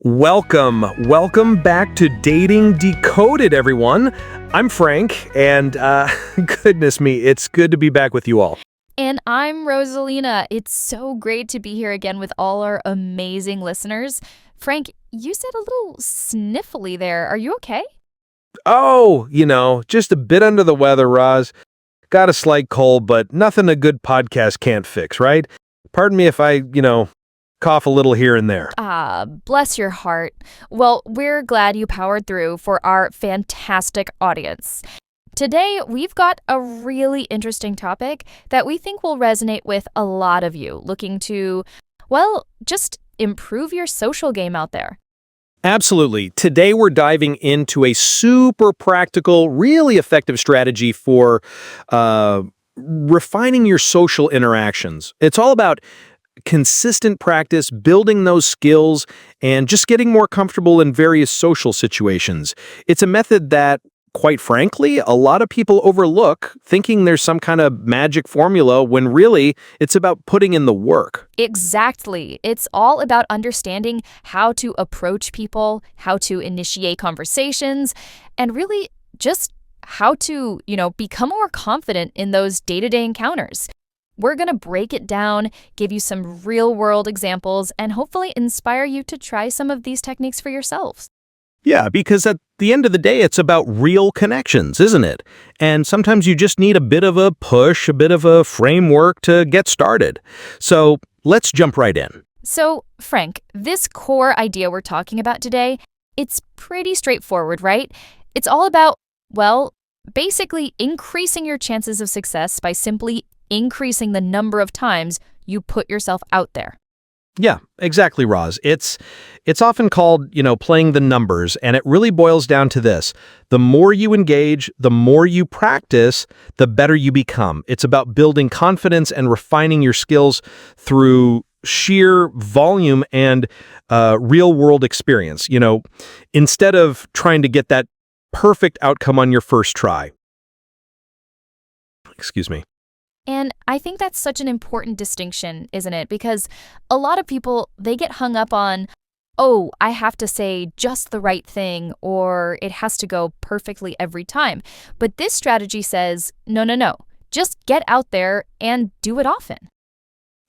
Welcome back to Dating Decoded, everyone. I'm Frank, and goodness me, it's good to be back with you all. And I'm Rosalina. It's so great to be here again with all our amazing listeners. Frank, you said a little sniffly there. Are you okay? Oh, just a bit under the weather, Roz. Got a slight cold, but nothing a good podcast can't fix, right? Pardon me if I, cough a little here and there. Bless your heart. Well, we're glad you powered through for our fantastic audience. Today, we've got a really interesting topic that we think will resonate with a lot of you looking to, just improve your social game out there. Absolutely. Today, we're diving into a super practical, really effective strategy for refining your social interactions. It's all about consistent practice, building those skills, and just getting more comfortable in various social situations. It's a method that, quite frankly, a lot of people overlook, thinking there's some kind of magic formula when really it's about putting in the work. Exactly. It's all about understanding how to approach people, how to initiate conversations, and really just how to, become more confident in those day-to-day encounters. We're going to break it down, give you some real-world examples, and hopefully inspire you to try some of these techniques for yourselves. Yeah, because at the end of the day, it's about real connections, isn't it? And sometimes you just need a bit of a push, a bit of a framework to get started. So let's jump right in. So, Frank, this core idea we're talking about today, it's pretty straightforward, right? It's all about, basically increasing your chances of success by simply increasing the number of times you put yourself out there. Yeah, exactly, Roz. It's often called, playing the numbers, and it really boils down to this. The more you engage, the more you practice, the better you become. It's about building confidence and refining your skills through sheer volume and real-world experience, instead of trying to get that perfect outcome on your first try. Excuse me. And I think that's such an important distinction, isn't it? Because a lot of people, they get hung up on, I have to say just the right thing, or it has to go perfectly every time. But this strategy says, no. Just get out there and do it often.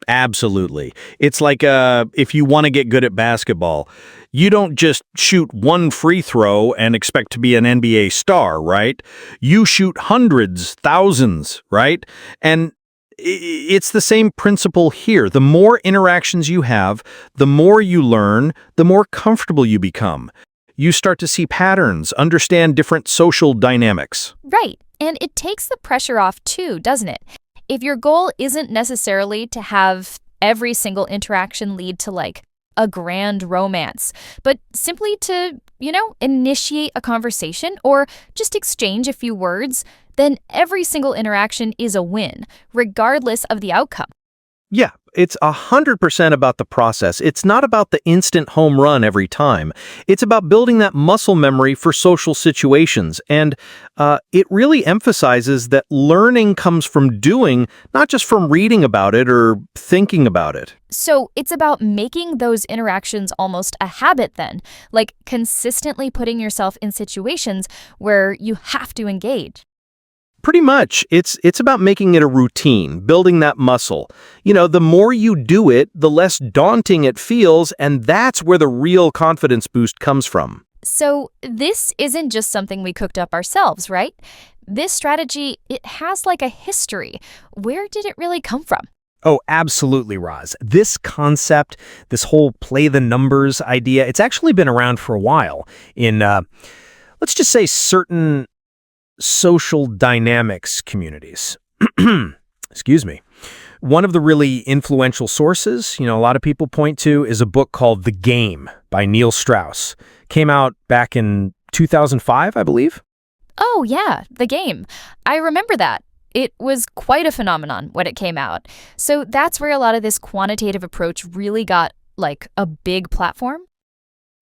Absolutely. It's like if you want to get good at basketball, you don't just shoot one free throw and expect to be an NBA star, right? You shoot hundreds, thousands, right? And it's the same principle here. The more interactions you have, the more you learn, the more comfortable you become. You start to see patterns, understand different social dynamics. Right. And it takes the pressure off too, doesn't it? If your goal isn't necessarily to have every single interaction lead to a grand romance, but simply to, initiate a conversation or just exchange a few words, then every single interaction is a win, regardless of the outcome. Yeah, it's 100% about the process. It's not about the instant home run every time. It's about building that muscle memory for social situations. And it really emphasizes that learning comes from doing, not just from reading about it or thinking about it. So it's about making those interactions almost a habit then, like consistently putting yourself in situations where you have to engage. Pretty much. It's about making it a routine, building that muscle. The more you do it, the less daunting it feels, and that's where the real confidence boost comes from. So this isn't just something we cooked up ourselves, right? This strategy, it has a history. Where did it really come from? Oh, absolutely, Roz. This concept, this whole play the numbers idea, it's actually been around for a while in, let's just say, certain social dynamics communities. Excuse me. One of the really influential sources, a lot of people point to is a book called The Game by Neil Strauss. Came out back in 2005, I believe. Oh, yeah, The Game. I remember that. It was quite a phenomenon when it came out. So that's where a lot of this quantitative approach really got, a big platform?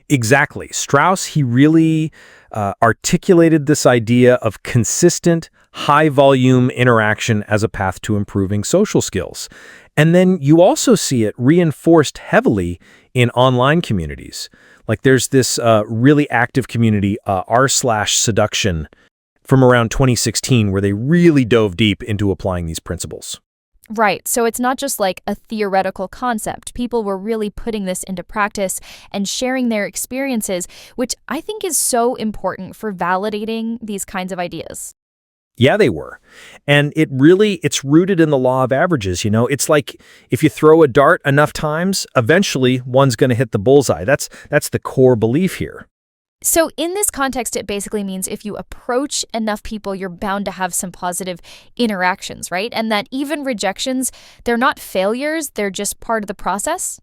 Exactly. Strauss, he really articulated this idea of consistent, high-volume interaction as a path to improving social skills. And then you also see it reinforced heavily in online communities. Like there's this really active community, r/seduction, from around 2016, where they really dove deep into applying these principles. Right. So it's not just like a theoretical concept. People were really putting this into practice and sharing their experiences, which I think is so important for validating these kinds of ideas. Yeah, they were. And it's rooted in the law of averages, you know? It's like if you throw a dart enough times, eventually one's going to hit the bullseye. That's the core belief here. So in this context, it basically means if you approach enough people, you're bound to have some positive interactions, right? And that even rejections, they're not failures, they're just part of the process.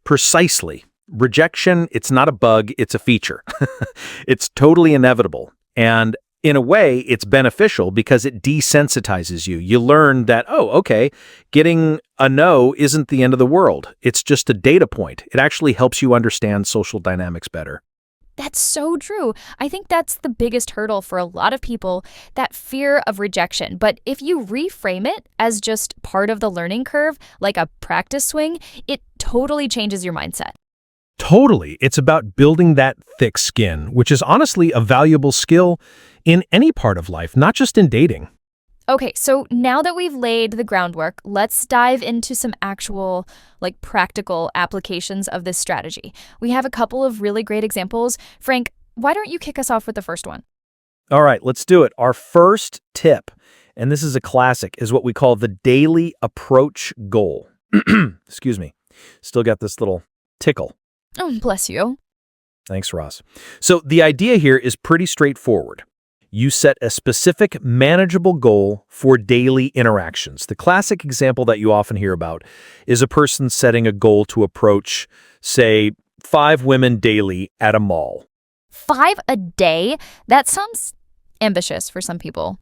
Precisely. Rejection, it's not a bug, it's a feature. It's totally inevitable. And in a way, it's beneficial because it desensitizes you. You learn that, oh, okay, getting a no isn't the end of the world. It's just a data point. It actually helps you understand social dynamics better. That's so true. I think that's the biggest hurdle for a lot of people, that fear of rejection. But if you reframe it as just part of the learning curve, like a practice swing, it totally changes your mindset. Totally. It's about building that thick skin, which is honestly a valuable skill in any part of life, not just in dating. Okay, so now that we've laid the groundwork, let's dive into some actual, practical applications of this strategy. We have a couple of really great examples. Frank, why don't you kick us off with the first one? All right, let's do it. Our first tip, and this is a classic, is what we call the daily approach goal. Excuse me. Still got this little tickle. Oh, bless you. Thanks, Ross. So the idea here is pretty straightforward. You set a specific, manageable goal for daily interactions. The classic example that you often hear about is a person setting a goal to approach, say, 5 women daily at a mall. 5 a day? That sounds ambitious for some people.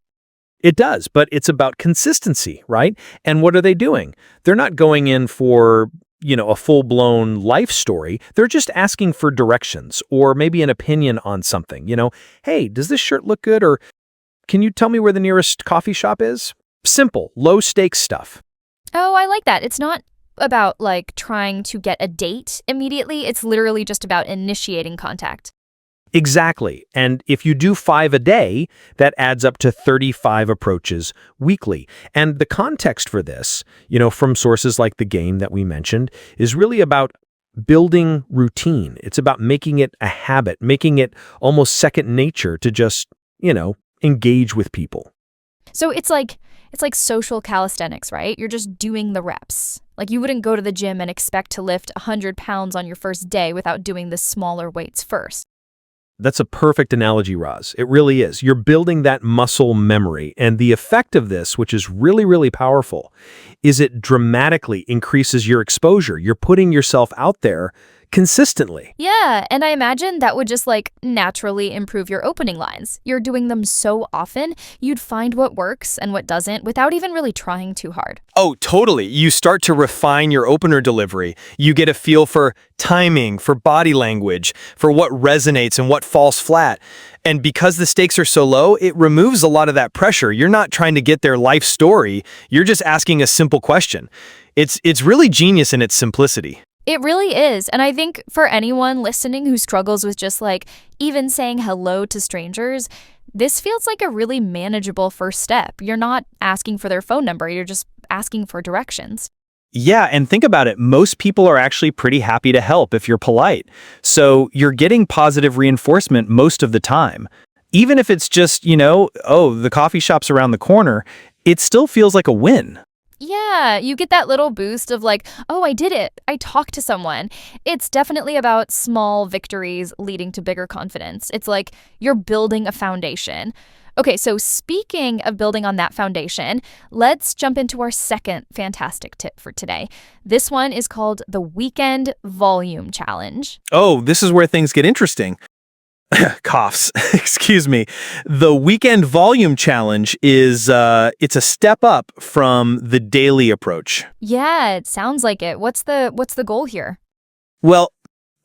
It does, but it's about consistency, right? And what are they doing? They're not going in for, a full-blown life story. They're just asking for directions or maybe an opinion on something. Hey, does this shirt look good? Or can you tell me where the nearest coffee shop is? Simple, low-stakes stuff. Oh, I like that. It's not about, trying to get a date immediately. It's literally just about initiating contact. Exactly. And if you do 5 a day, that adds up to 35 approaches weekly. And the context for this, from sources like The Game that we mentioned, is really about building routine. It's about making it a habit, making it almost second nature to just, engage with people. So it's like social calisthenics, right? You're just doing the reps. Like you wouldn't go to the gym and expect to lift 100 pounds on your first day without doing the smaller weights first. That's a perfect analogy, Roz. It really is. You're building that muscle memory. And the effect of this, which is really, really powerful, is it dramatically increases your exposure. You're putting yourself out there consistently. Yeah, and I imagine that would just naturally improve your opening lines. You're doing them so often, you'd find what works and what doesn't without even really trying too hard. Oh, totally. You start to refine your opener delivery. You get a feel for timing, for body language, for what resonates and what falls flat. And because the stakes are so low, it removes a lot of that pressure. You're not trying to get their life story. You're just asking a simple question. It's really genius in its simplicity. It really is. And I think for anyone listening who struggles with just even saying hello to strangers, this feels like a really manageable first step. You're not asking for their phone number, you're just asking for directions. Yeah, and think about it. Most people are actually pretty happy to help if you're polite. So you're getting positive reinforcement most of the time. Even if it's just, the coffee shop's around the corner, it still feels like a win. Yeah, you get that little boost of oh, I did it. I talked to someone. It's definitely about small victories leading to bigger confidence. It's like you're building a foundation. Okay, so speaking of building on that foundation, let's jump into our second fantastic tip for today. This one is called the Weekend Volume Challenge. Oh, this is where things get interesting. Coughs. Excuse me. The Weekend Volume Challenge is it's a step up from the daily approach. Yeah, it sounds like it. What's the goal here? Well,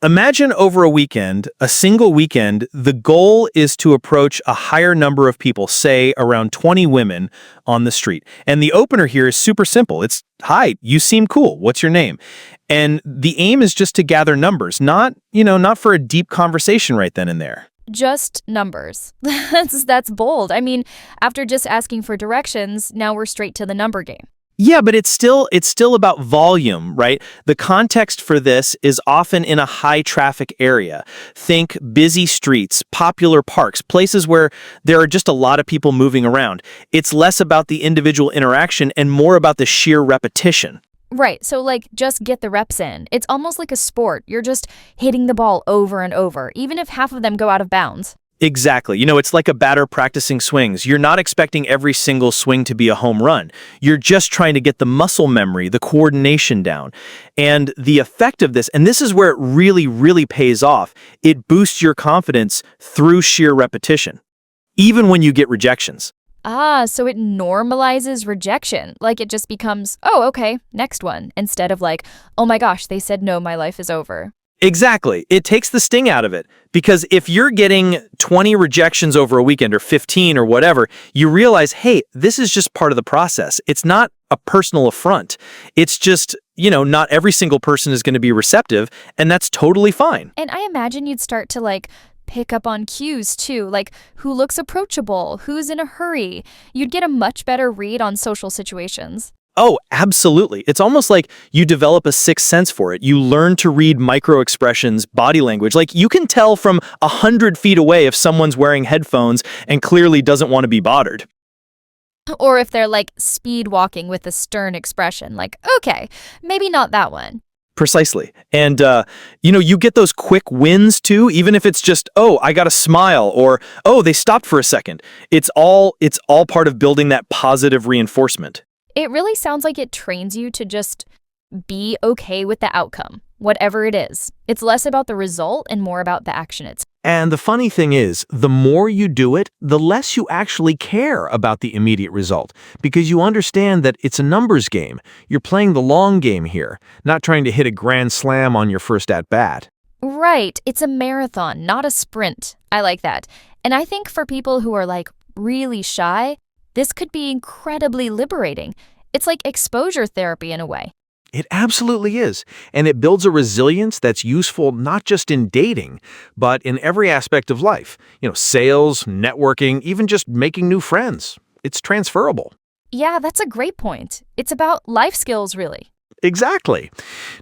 Imagine over a weekend, a single weekend, the goal is to approach a higher number of people, say around 20 women on the street. And the opener here is super simple. It's, "Hi, you seem cool. What's your name?" And the aim is just to gather numbers, not for a deep conversation right then and there. Just numbers. That's bold. I mean, after just asking for directions, now we're straight to the number game. Yeah, but it's still about volume, right? The context for this is often in a high traffic area. Think busy streets, popular parks, places where there are just a lot of people moving around. It's less about the individual interaction and more about the sheer repetition. Right, so just get the reps in. It's almost like a sport. You're just hitting the ball over and over, even if half of them go out of bounds. Exactly. It's like a batter practicing swings. You're not expecting every single swing to be a home run. You're just trying to get the muscle memory, the coordination down. And the effect of this, and this is where it really, really pays off, it boosts your confidence through sheer repetition, even when you get rejections. Ah, so it normalizes rejection. It just becomes, oh, okay, next one, instead of oh my gosh, they said no, my life is over. Exactly. It takes the sting out of it. Because if you're getting 20 rejections over a weekend or 15 or whatever, you realize, hey, this is just part of the process. It's not a personal affront. It's just, not every single person is going to be receptive, and that's totally fine. And I imagine you'd start to pick up on cues too, who looks approachable, who's in a hurry. You'd get a much better read on social situations. Oh, absolutely. It's almost like you develop a sixth sense for it. You learn to read micro expressions, body language. You can tell from 100 feet away if someone's wearing headphones and clearly doesn't want to be bothered. Or if they're speed walking with a stern expression, okay, maybe not that one. Precisely. And, you get those quick wins too, even if it's just, oh, I got a smile, or, oh, they stopped for a second. It's all part of building that positive reinforcement. It really sounds like it trains you to just be okay with the outcome, whatever it is. It's less about the result and more about the action itself. And the funny thing is, the more you do it, the less you actually care about the immediate result, because you understand that it's a numbers game. You're playing the long game here, not trying to hit a grand slam on your first at-bat. Right. It's a marathon, not a sprint. I like that. And I think for people who are really shy, this could be incredibly liberating. It's like exposure therapy in a way. It absolutely is. And it builds a resilience that's useful not just in dating, but in every aspect of life. Sales, networking, even just making new friends. It's transferable. Yeah, that's a great point. It's about life skills, really. Exactly.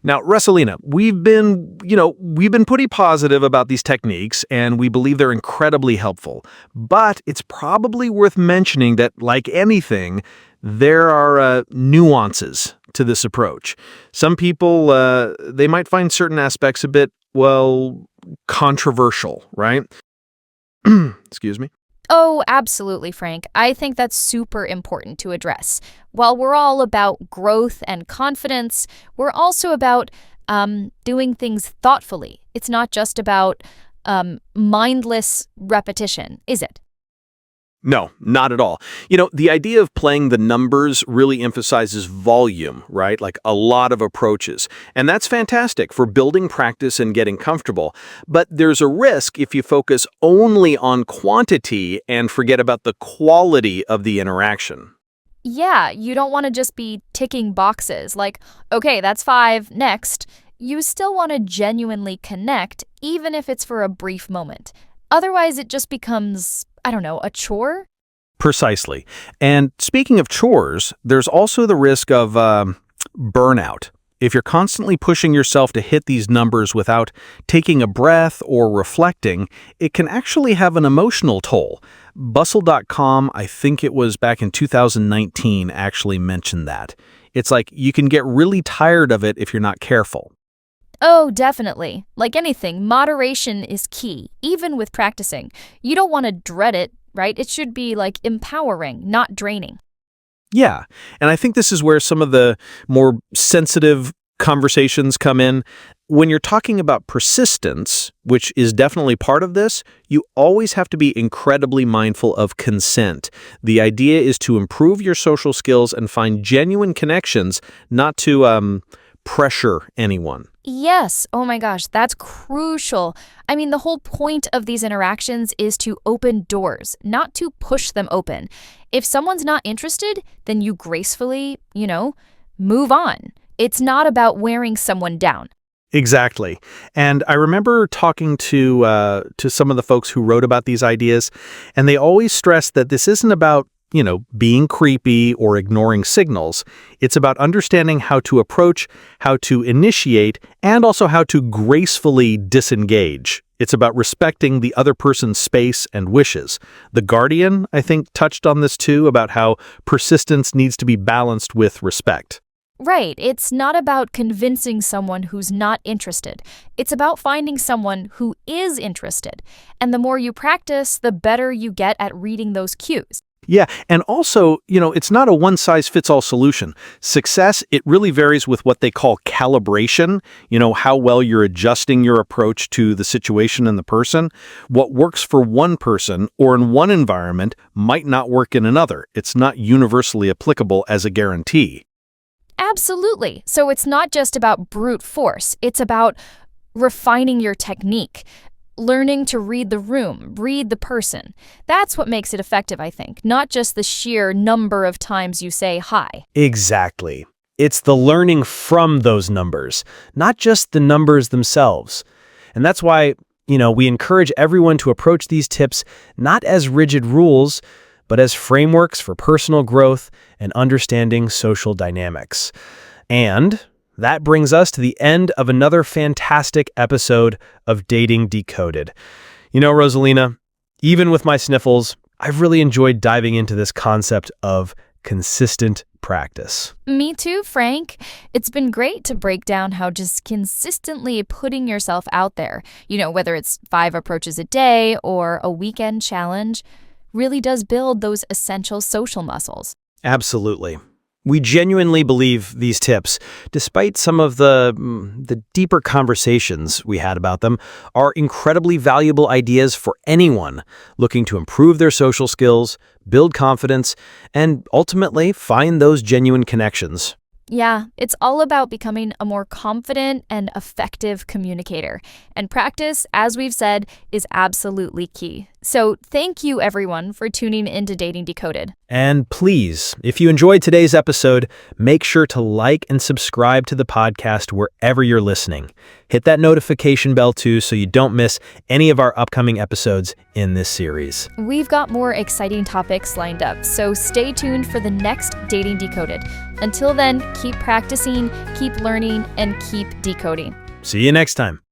Now, Rosalina, we've been pretty positive about these techniques, and we believe they're incredibly helpful. But it's probably worth mentioning that, like anything, there are nuances to this approach. Some people, they might find certain aspects a bit, controversial, right? Excuse me. Oh, absolutely, Frank. I think that's super important to address. While we're all about growth and confidence, we're also about doing things thoughtfully. It's not just about mindless repetition, is it? No, not at all. The idea of playing the numbers really emphasizes volume, right? A lot of approaches. And that's fantastic for building practice and getting comfortable. But there's a risk if you focus only on quantity and forget about the quality of the interaction. Yeah, you don't want to just be ticking boxes okay, that's 5, next. You still want to genuinely connect, even if it's for a brief moment. Otherwise, it just becomes, a chore? Precisely. And speaking of chores, there's also the risk of burnout. If you're constantly pushing yourself to hit these numbers without taking a breath or reflecting, it can actually have an emotional toll. Bustle.com, I think it was back in 2019, actually mentioned that. It's you can get really tired of it if you're not careful. Oh, definitely. Like anything, moderation is key, even with practicing. You don't want to dread it, right? It should be empowering, not draining. Yeah, and I think this is where some of the more sensitive conversations come in. When you're talking about persistence, which is definitely part of this, you always have to be incredibly mindful of consent. The idea is to improve your social skills and find genuine connections, not to pressure anyone. Yes. Oh my gosh, that's crucial. I mean, the whole point of these interactions is to open doors, not to push them open. If someone's not interested, then you gracefully, move on. It's not about wearing someone down. Exactly. And I remember talking to some of the folks who wrote about these ideas, and they always stressed that this isn't about being creepy or ignoring signals. It's about understanding how to approach, how to initiate, and also how to gracefully disengage. It's about respecting the other person's space and wishes. The Guardian, I think, touched on this too, about how persistence needs to be balanced with respect. Right. It's not about convincing someone who's not interested. It's about finding someone who is interested. And the more you practice, the better you get at reading those cues. Yeah, and also, it's not a one-size-fits-all solution. Success, it really varies with what they call calibration, how well you're adjusting your approach to the situation and the person. What works for one person or in one environment might not work in another. It's not universally applicable as a guarantee. Absolutely. So it's not just about brute force. It's about refining your technique, learning to read the room, read the person. That's what makes it effective, I think, not just the sheer number of times you say hi. Exactly. It's the learning from those numbers, not just the numbers themselves. And that's why, we encourage everyone to approach these tips not as rigid rules, but as frameworks for personal growth and understanding social dynamics. And that brings us to the end of another fantastic episode of Dating Decoded. Rosalina, even with my sniffles, I've really enjoyed diving into this concept of consistent practice. Me too, Frank. It's been great to break down how just consistently putting yourself out there, whether it's 5 approaches a day or a weekend challenge, really does build those essential social muscles. Absolutely. We genuinely believe these tips, despite some of the deeper conversations we had about them, are incredibly valuable ideas for anyone looking to improve their social skills, build confidence, and ultimately find those genuine connections. Yeah, it's all about becoming a more confident and effective communicator. And practice, as we've said, is absolutely key. So thank you, everyone, for tuning into Dating Decoded. And please, if you enjoyed today's episode, make sure to like and subscribe to the podcast wherever you're listening. Hit that notification bell too so you don't miss any of our upcoming episodes in this series. We've got more exciting topics lined up, so stay tuned for the next Dating Decoded. Until then, keep practicing, keep learning, and keep decoding. See you next time.